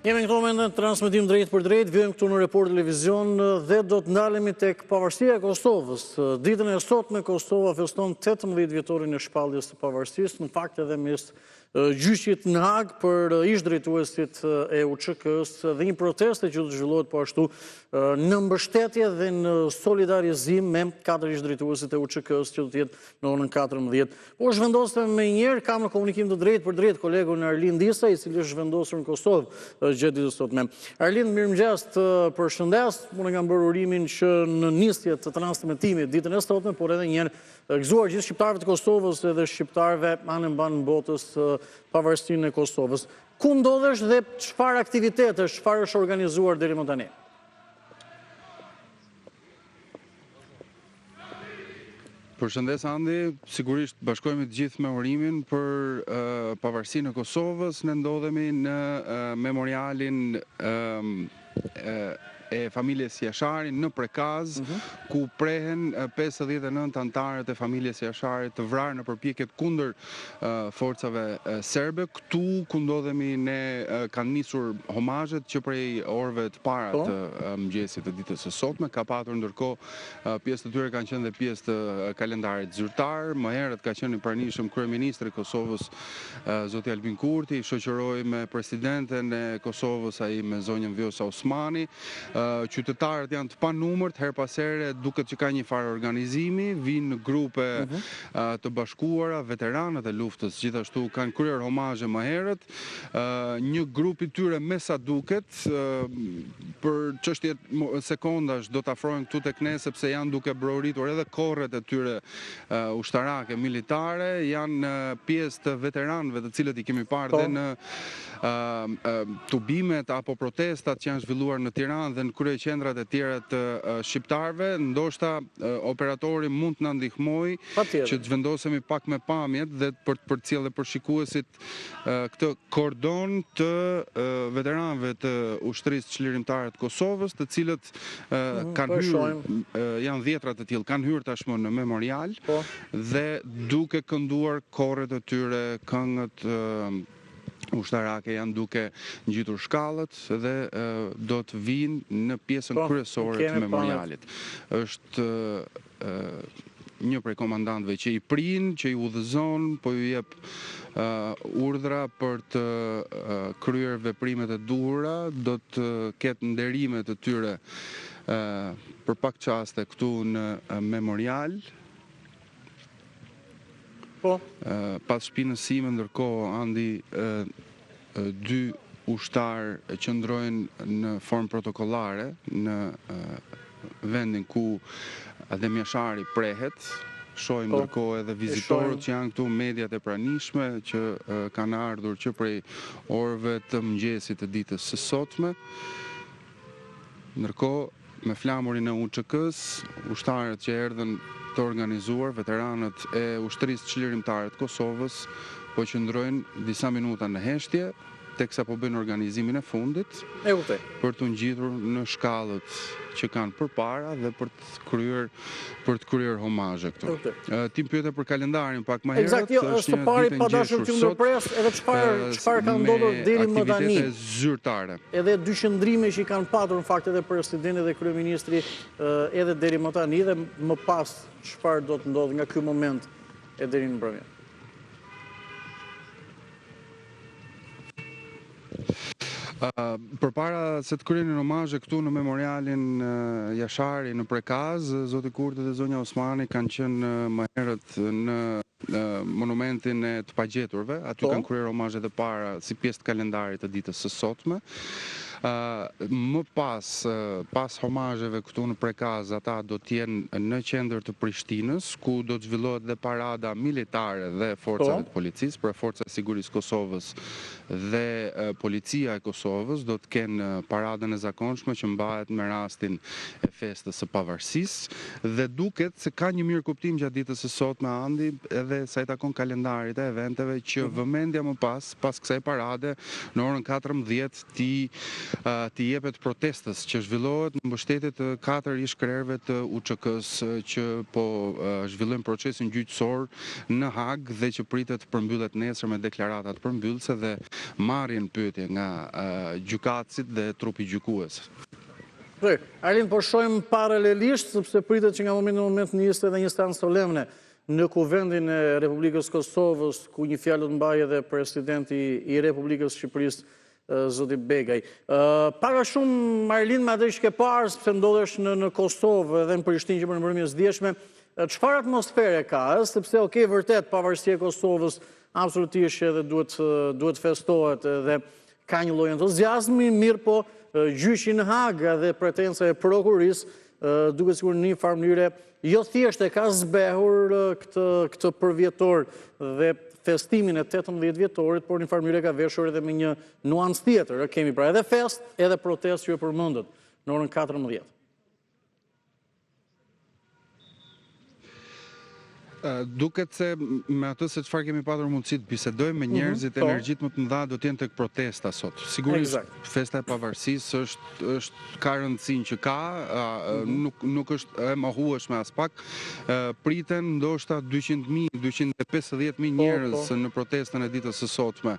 Jemi në këto momente në transmetim drejt për drejt, vjojmë këtu në Report Televizion dhe do të ndalemi tek pavarësia e Kosovës. Ditën e sotme Kosova feston 18 vjetorin e shpalljes së pavarësisë, në fakt edhe mes gjyqit në Hag për ish drejtuesit e UÇK-s dhe një proteste që do të zhvillohet po ashtu në mbështetje dhe në solidarizim me 4 ish drejtuesit e UÇK-s që do të jetë në orën 14. Po zhvendosem më njëherë, kam në komunikim të drejt për drejt kolegun Arlind Disa, i cili është zhvendosur në Kosovë gjatë ditës sotme. Arlind, mirëmëngjes, përshëndes. Unë kam bërë urimin që në nisje të transmetimit ditën e sotme, por edhe një herë gëzuar gjithë shqiptarëve të Kosovës edhe shqiptarëve anë mban botës pavarësinë e Kosovës. Ku ndodhesh dhe çfarë aktivitetesh, çfarë është organizuar deri më tani? Përshëndes Andi, sigurisht bashkohemi të gjithë me urimin për pavarësinë e Kosovës. Ne ndodhemi në memorialin e familjes Jasharit në Prekaz, ku prehen 59 anëtarët e familjes Jasharit të vrarë në përpjekjet kundër forcave serbe. Këtu ku ndodhemi ne kanë nisur homazhet që prej orëve të para të mëngjesit të ditës së sotme. Ka patur ndërkohë pjesë të tyre kanë qenë dhe pjesë të kalendarit zyrtar. Më herët ka qenë i pranishëm kryeministri i Kosovës zoti Albin Kurti, shoqëroi me presidenten e Kosovës, ai me zonjën Vjosa Osmani. Qytetarët janë të panumërt, her pas here duket që ka një farë organizimi, vinë në grupe të bashkuara, veteranët e luftës gjithashtu kanë kryer homazhe më herët. Një grup i tyre me sa duket, për çështje sekondash do të afrohen këtu tek ne sepse janë duke broritur edhe korret e tyre ushtarake, militare, janë pjesë të veteranëve të cilët i kemi parë dhe në tubimet apo protestat që janë zhvilluar në Tiranë dhe në kryeqendrat e tjera të shqiptarëve. Ndoshta operatori mund të na ndihmojë që të zhvendosemi pak me pamjet dhe për të përcjellë për shikuesit këtë kordon të veteranëve të ushtrisë çlirimtare të Kosovës, të cilët kanë hyrë, janë 10 të tillë, kanë hyrë tashmë në memorial dhe duke kënduar korret e tyre, këngët ushtarake janë duke ngjitur shkallët dhe do të vinë në pjesën kryesore të memorialit. Është një prej komandantëve që i prin, që i udhëzon, po ju jep urdhra për të kryer veprimet e duhura, do të ketë nderime të tyre për pak çaste këtu në memorial. Pas shpinës sime ndërkohë Andi 2 ushtarë qëndrojnë në formë protokollare në vendin ku Adem Jashari prehet. Shohim ndërkohë edhe vizitorët që janë këtu, mediat e pranishme që kanë ardhur që prej orëve të mëngjesit të ditës së sotme. Ndërkohë me flamurin e UÇK-s, ushtarët që erdhën të organizuar, veteranët e ushtrisë çlirimtare të Kosovës, po qëndrojnë disa minuta në heshtje, teksa po bëjnë organizimin e fundit, për të ngjitur në shkallët që kanë përpara dhe për të kryer homazhe këtu. Ti pyete për kalendarin pak më herët. Eksakt, është pari pa dashur që ndërpres, edhe çfarë ka ndodhur deri më tani. Zyrtare. Edhe dy qëndrime që i kanë patur në fakt edhe presidenti dhe kryeministri edhe deri më tani dhe më pas çfarë do të ndodhë nga ky moment e deri në mbrëmje. Përpara se të kryenin homazhe këtu në memorialin Jashari në Prekaz, zoti Kurti dhe zonja Osmani kanë qenë më herët në monumentin e të pagjeturve. Aty kanë kryer homazhe edhe para si pjesë të kalendarit të ditës së sotme. Më pas homazheve këtu në Prekaz, ata do të jenë në qendër të Prishtinës, ku do të zhvillohet dhe parada militare dhe forcave të policisë, për forcat e sigurisë Kosovës dhe policia e Kosovës do të kenë paradën e zakonshme që mbahet me rastin e festës së pavarësisë dhe duket se ka një mirë kuptim gjatë ditës së sotme Andi, edhe sa i takon kalendarit e eventeve, që vëmendja më pas kësaj parade në orën 14 ti t'i jepet protestës që zhvillohet në mbështetje të 4 ish-krerëve të UÇK-s që po zhvillojnë procesin gjyqësor në Hag dhe që pritet përmbyllet nesër me deklarata të përmbyllëse dhe marrjen pyetje nga gjykatësit dhe trupi gjykues. Arlin, po shojmë paralelisht, sepse pritet që nga moment në moment njëste edhe një stanë solemne në kuvendin e Republikës Kosovës, ku një fjalë të mbajë edhe presidenti i Republikës Shqipërisë, zoti Begaj. Para shumë, Arlin, me atë që ke parë, sepse ndodhesh në Kosovë dhe në Prishtinë që për në mbrëmjes djeshme, çfarë atmosfere ka, sepse okej, vërtet, pavarësia e Kosovës absolutisht edhe duhet festohet dhe ka një lloj entuziazmi, mirë po gjyqi në Hagë dhe pretenca e prokurisë duket sikur në një farë mënyrë jo thjesht e ka zbehur këtë përvjetor dhe festimin e 18 vjetorit, por në një farë mënyrë ka veshur edhe me një nuancë tjetër. Kemi pra edhe fest, edhe protestë që e përmendët në orën 14. Duket se me atë se çfarë kemi patur mundësi të bisedojmë me njerëzit, energjitë më të mëdha do të jenë tek protesta sot. Sigurisht festa e pavarësisë ka rëndësinë që ka, nuk është e mohueshme as pak. Priten ndoshta 200.000, 250.000 njerëz në protestën e ditës së sotme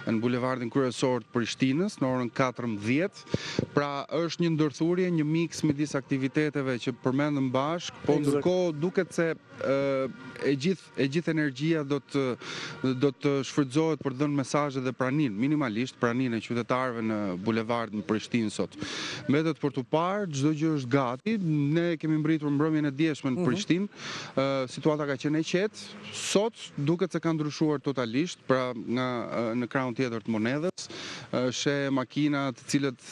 në bulevardin kryesor të Prishtinës në orën 14. Pra është një ndërthurje, një miks midis aktiviteteve që përmendëm bashk, po ndërkohë duket se e gjithë energjia do të shfrytëzohet për të dhënë mesazhe dhe praninë, minimalisht praninë e qytetarëve në bulevard në Prishtinë sot. Mbetet për të parë, çdo gjë është gati. Ne kemi mbritur mbrëmjen e dieshme në Prishtinë. Situata ka qenë e qetë. Sot duket se ka ndryshuar totalisht, pra në krahun tjetër të monedhës, she makina të cilët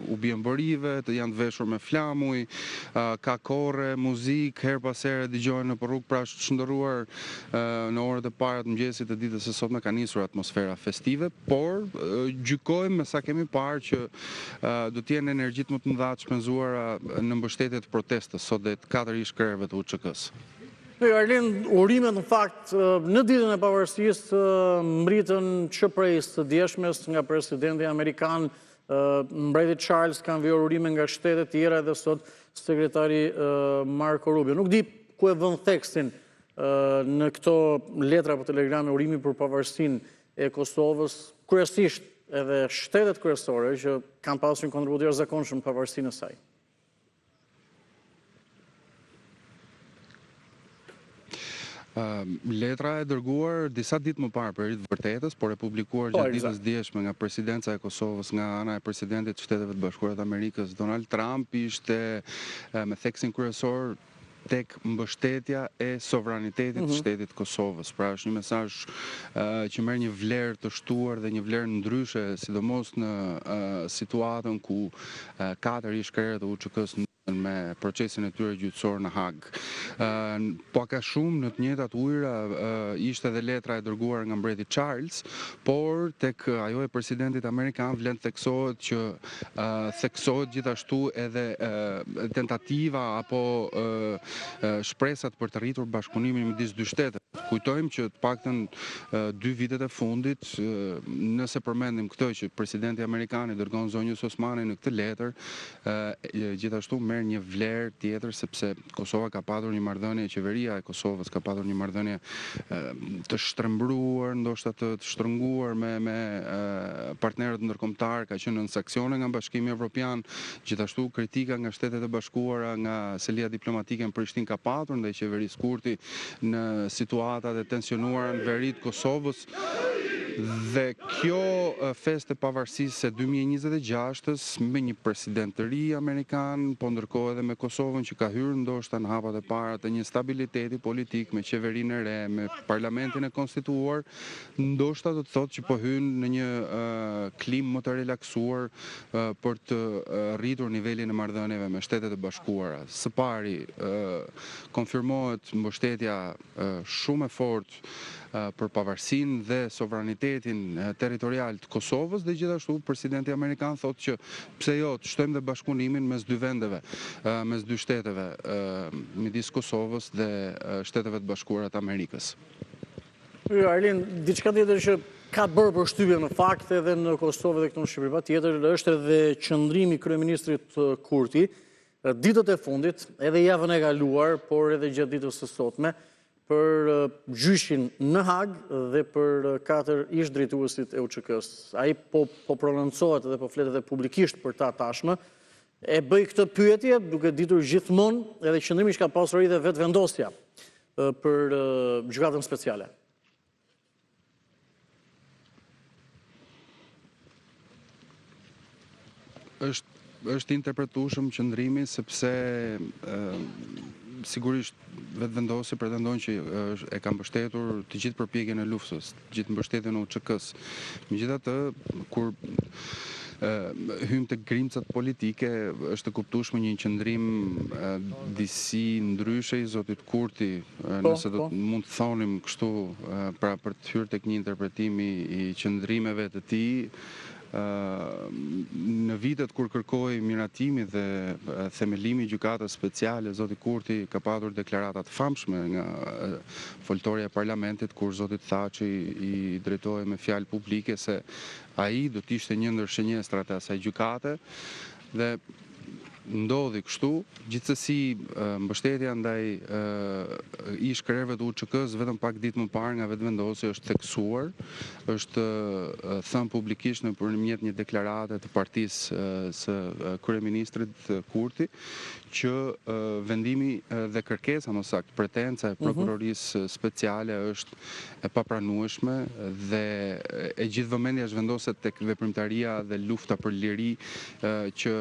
u bien bërive, të janë të veshur me flamuj, ka korre, muzikë, her pas here dëgjohen në rrugë, pra është shndërruar në orët e para të mëngjesit të ditës së sotme ka nisur atmosfera festive, por gjykojmë me sa kemi parë që do të jenë energjitë më të mëdha të shpenzuara në mbështetje të protestës sot dhe të 4 ish-krerëve të UÇK-s. Arlin, urimet në fakt në ditën e pavarësisë mbritën që prej së djeshmes nga presidenti amerikan, mbreti Charles, kanë vijur urime nga shtetet tjera dhe sot sekretari Marco Rubio. Nuk di ku e vën tekstin në këto letra apo telegrame urimi për pavarësinë e Kosovës, kryesisht edhe shtetet kryesore që kanë pasur një kontributë të jashtëzakonshëm në pavarësinë e saj. Letra e dërguar disa ditë më parë për të vërtetës, por e publikuar gjatë ditës djeshme nga presidenca e Kosovës, nga ana e presidentit të Shteteve të Bashkuara të Amerikës, Donald Trump, ishte me theksin kryesor tek mbështetja e sovranitetit të shtetit Kosovës. Pra është një mesazh që merr një vlerë të shtuar dhe një vlerë ndryshe, sidomos në situatën ku 4 ish-krerë të UÇK-s me procesin e tyre gjyqësor në Hag. Pak a shumë në të njëjtat ujëra ishte edhe letra e dërguar nga mbreti Charles, por tek ajo e presidentit amerikan vlen theksohet që theksohet gjithashtu edhe tentativa apo shpresat për të rritur bashkëpunimin midis dy shteteve. Kujtojmë që të paktën 2 vitet e fundit, nëse përmendim këtë që presidenti amerikan i dërgon zonjës Osmani në këtë letër, gjithashtu merr një vlerë tjetër sepse Kosova ka patur një marrëdhënie, qeveria e Kosovës ka patur një marrëdhënie të shtrembruar, ndoshta të shtrënguar me partnerët ndërkombëtar, ka qenë në sanksione nga Bashkimi Evropian, gjithashtu kritika nga Shtetet e Bashkuara, nga selia diplomatike në Prishtinë ka patur ndaj qeverisë Kurti në situatat e tensionuara në veri të Kosovës. Dhe kjo festë e pavarësisë e 2026-s me një president të ri amerikan, po ndërkohë edhe me Kosovën që ka hyrë ndoshta në hapat e para të një stabiliteti politik me qeverinë e re, me parlamentin e konstituuar, ndoshta do të thotë që po hyn në një klimë më të relaksuar për të rritur nivelin e marrëdhënieve me Shtetet e Bashkuara. Së pari konfirmohet mbështetja shumë e fortë për pavarësinë dhe sovranitetin territorial të Kosovës dhe gjithashtu presidenti amerikan thotë që pse jo të shtojmë dhe bashkëpunimin mes dy vendeve, mes dy shteteve, midis Kosovës dhe Shteteve të Bashkuara të Amerikës. Arlin, diçka tjetër që ka bërë përshtypje në fakt edhe në Kosovë dhe këtu në Shqipëri. Patjetër është edhe qëndrimi i kryeministrit Kurti ditët e fundit, edhe javën e kaluar, por edhe gjatë ditës së sotme, për gjyshin në Hag dhe për 4 ish-drejtuesit e UÇK-s. Ai po prononcohet dhe po flet edhe publikisht për ta tashmë. E bëj këtë pyetje duke ditur gjithmonë edhe qëndrimi që ka pasur ai dhe vetvendosja për gjykatën speciale. Është interpretueshëm qëndrimi sepse sigurisht vetëvendosja pretendojnë që e ka mbështetur të gjithë përpjekjen e luftës, të gjithë mbështetjen e UÇK-s. Megjithatë, kur hym të grimcat politike, është e kuptueshme një qëndrim disi ndryshe i zotit Kurti, nëse do mund të thonim kështu, pra për të hyrë tek një interpretim i qëndrimeve të tij. Në vitet kur kërkoi miratimi dhe themelimi i gjykatës speciale, zoti Kurti ka patur deklarata të famshme nga foltorja e parlamentit kur zoti Thaçi i drejtohej me fjalë publike se ai do të ishte një ndër shënjestrat e asaj gjykate dhe ndodhi kështu. Gjithsesi mbështetja ndaj ish-krerëve të UÇK-s vetëm pak ditë më parë nga vetvendosja është theksuar, është thënë publikisht nëpërmjet një deklarate të partisë së kryeministrit Kurti që vendimi dhe kërkesa më saktë, pretenca e prokurorisë speciale është e papranueshme dhe e gjithë vëmendja është vendoset tek veprimtaria dhe lufta për liri që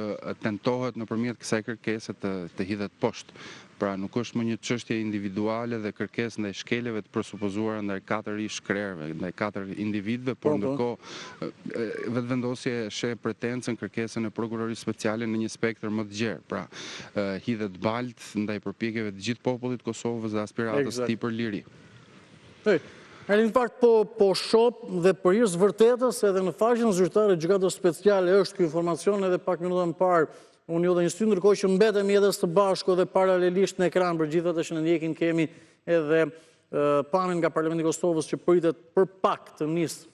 tentohet nëpërmjet kësaj kërkese të hidhet poshtë. Pra nuk është më një çështje individuale dhe kërkesë ndaj shkeleve të presupozuara ndaj 4 ish-krerëve, ndaj 4 individëve, por ndërkohë vetvendosja sheh pretencën, kërkesën e prokurorisë speciale në një spektër më të gjerë. Pra hidhet balt ndaj përpjekjeve të gjithë popullit të Kosovës dhe aspiratës të tij për liri. Në fakt po shoh dhe për hir të vërtetës edhe në faqen zyrtare gjykatës speciale është ky informacion edhe pak minuta më parë. Unë jo dhe një sy, ndërkohë që mbetemi edhe së bashku dhe paralelisht në ekran për gjithë ata që në ndjekin, kemi edhe pamjen nga Parlamenti i Kosovës që pritet për pak të nisë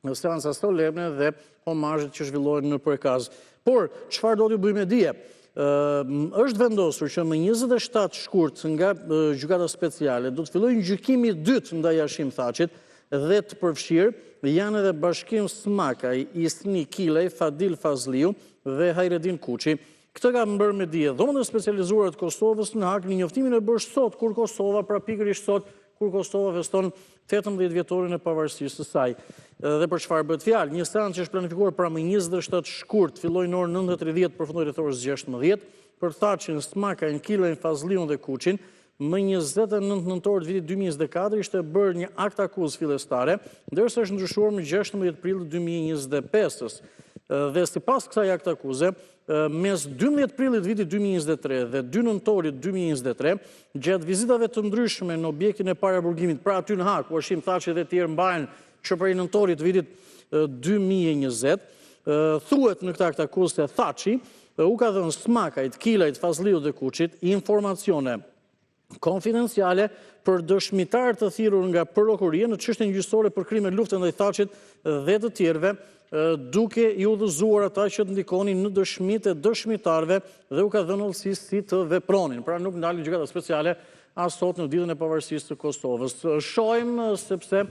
në seanca solemne dhe homazhet që zhvillohen në Përkaz. Por çfarë do t'ju bëjmë dije? Është vendosur që më 27 shkurt nga gjykata speciale do të fillojë gjykimi i dytë ndaj Hashim Thaçit dhe të përfshirë janë edhe Bashkim Smakaj, Isni Kilej, Fadil Fazliu dhe Hajredin Kuçi. Këtë ka bërë me dije dhomët e specializuara të Kosovës në Hag në njoftimin e bërë sot kur Kosova, pra pikërisht sot kur Kosova feston 18 vjetorin e pavarësisë së saj. Dhe për çfarë bëhet fjalë? Një seancë që është planifikuar pra më 27 shkurt, filloi në orën 9:30, përfundoi rreth orës 16:00, për Thaçin, Smakajn, Kilejn, Fazliun dhe Kuçin. Më 29 nëntor të vitit 2024 ishte bërë një akt akuzë fillestare, ndërsa është ndryshuar më 16 prill 2025-s. Dhe sipas kësaj akt akuze, mes 12 prillit vitit 2023 dhe 2 nëntorit 2023, gjatë vizitave të ndryshme në objektin e paraburgimit, pra aty në Hag, ku Hashim Thaçi dhe tjerë mbajnë që prej nëntorit vitit 2020, thuhet në këtë akt akuzë se Thaçi u ka dhënë Smakajt, Kilajt, Fazliut dhe Kuçit informacione konfidenciale për dëshmitar të thirrur nga prokuria në çështjen gjyqësore për krime lufte ndaj Thaçit dhe të tjerëve, duke i udhëzuar ata që të ndikonin në dëshmitë e dëshmitarëve dhe u ka dhënë ëllësi si të vepronin. Pra nuk ndalin gjykata speciale as sot në ditën e pavarësisë të Kosovës. Shohim sepse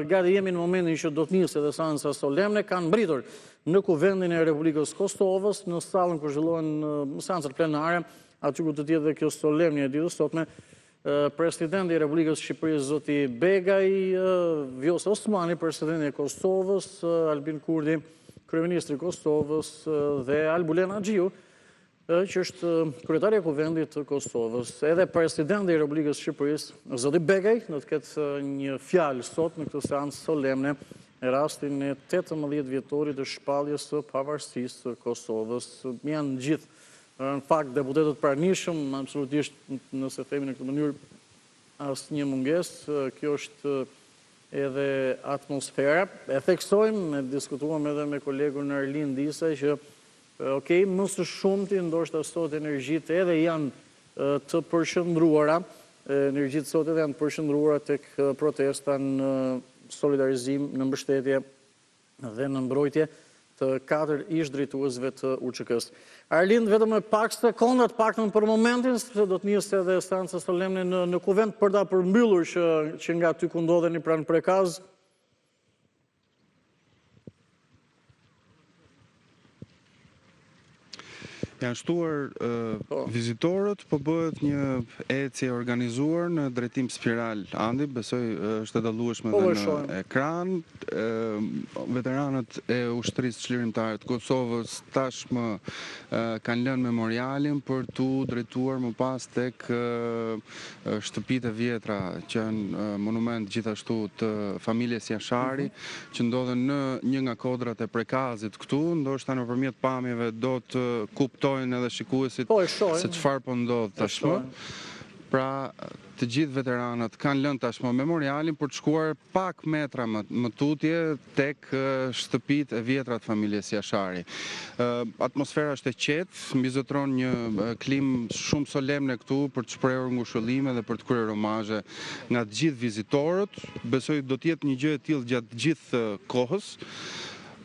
gati jemi në momentin që do të nisë edhe seanca solemne, kanë mbritur në Kuvendin e Republikës Kosovës, në sallën ku zhvillohen seancat plenare, aty ku të tjetë dhe kjo solemnje e ditës sotme, presidenti i Republikës Shqipërisë zoti Begaj, Vjosa Osmani, presidenti e Kosovës, Albin Kurti, kryeministri i Kosovës dhe Albulen Axhiu, që është kryetari i Kuvendit të Kosovës. Edhe presidenti i Republikës Shqipërisë zoti Begaj do të ketë një fjalë sot në këtë seancë solemne në rastin e 18 vjetorit të shpalljes së pavarësisë së Kosovës. Janë gjithë në fakt deputetët pranishëm, absolutisht nëse themi në këtë mënyrë asnjë mungesë, kjo është edhe atmosfera. E theksojmë, diskutuam edhe me kolegun Arlin Disaj që më së shumti ndoshta sot energjitë edhe janë të përqendruara, energjitë sot edhe janë të përqendruara tek protesta në solidarizim, në mbështetje dhe në mbrojtje të 4 ish drejtuesve të UÇK-s. Arlind, vetëm e pak sekonda, të paktën për momentin, sepse do të nisë edhe seanca solemne në kuvent për ta përmbyllur që nga ty ku ndodheni pranë Prekaz. Janë shtuar vizitorët, po bëhet një ecje organizuar në drejtim spiral Andi, besoj është e dallueshme dhe në ekran. Veteranët e ushtrisë çlirimtare të Kosovës tashmë kanë lënë memorialin për tu drejtuar më pas tek shtëpitë e vjetra që janë monument gjithashtu të familjes Jashari, që ndodhen në një nga kodrat e Prekazit këtu, ndoshta nëpërmjet pamjeve do të kuptojnë edhe shikuesit se çfarë po ndodh tashmë. Pra, të gjithë veteranët kanë lënë tashmë memorialin për të shkuar pak metra më tutje tek shtëpitë e vjetra të familjes Jashari. Atmosfera është e qetë, mbizotron një klim shumë solemne këtu për të shprehur ngushëllime dhe për të kryer omazhe nga të gjithë vizitorët. Besoj do të jetë një gjë e tillë gjatë gjithë kohës.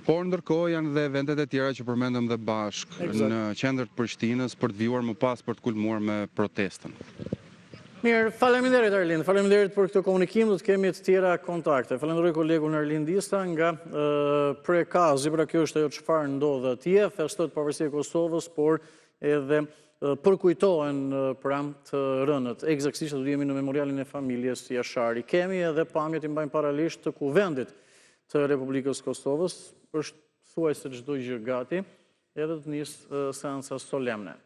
Por ndërkohë janë dhe eventet e tjera që përmendëm dhe bashkë në qendër të Prishtinës për të vijuar më pas për të kulmuar me protestën. Mirë, faleminderit Arlind, faleminderit për këtë komunikim, do të kemi të tjera kontakte. Falenderoj kolegun Arlind Isa nga Prekazi, pra kjo është ajo çfarë ndodh atje, festohet pavarësia e Kosovës, por edhe përkujtohen pranë të rënët. Eksaktësisht do jemi në memorialin e familjes Jashari. Kemi edhe pamjet i mbajnë paralisht të kuvendit të Republikës Kosovës, është thuajse çdo gjë gati, edhe të nisë seanca solemne.